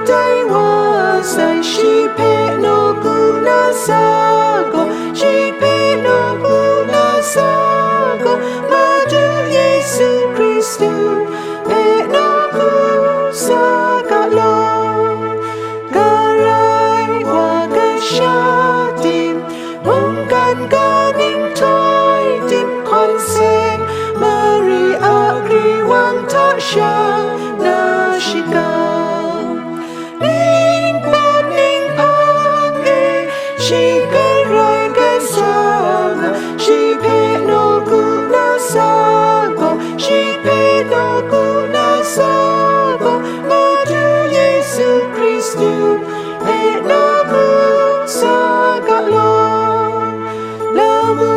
tay wa sai shi pe no ku na sa go shi pe no ku na sa go ma du Yesu Christu pe no ku sa ga lo ga rai wa ga sha tim mong gan ga ning toi tim kon seng Maria kri wang ta sha na shi ga ning pan e shi ga rai ga sa shi pe no ku na sa go shi pe no ku na sa go ma du Yesu Christu pe no ku sa ga lo la mu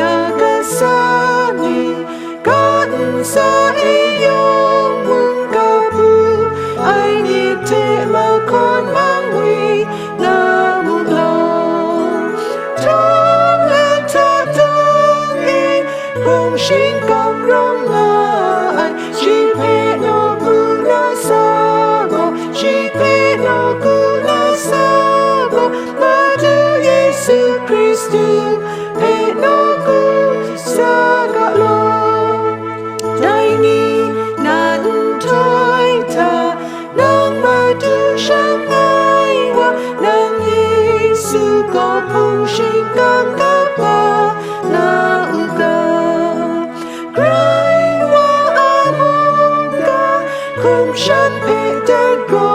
na ga sa ni kan sa e yong mung ga bu ai ni te ma kon mang wi na mu lo trong le ta dong e kong shin kong rong la ai shi pe no ku na sa go shi pe no ku na sa go ma du Yesu Christu pe no ku sa ga lo dai ni nan toi ta nang ma du shang ai wa nang Yesu ko pung shin kang ka pa na u ga grai wa a mong ga kong shan pe ta go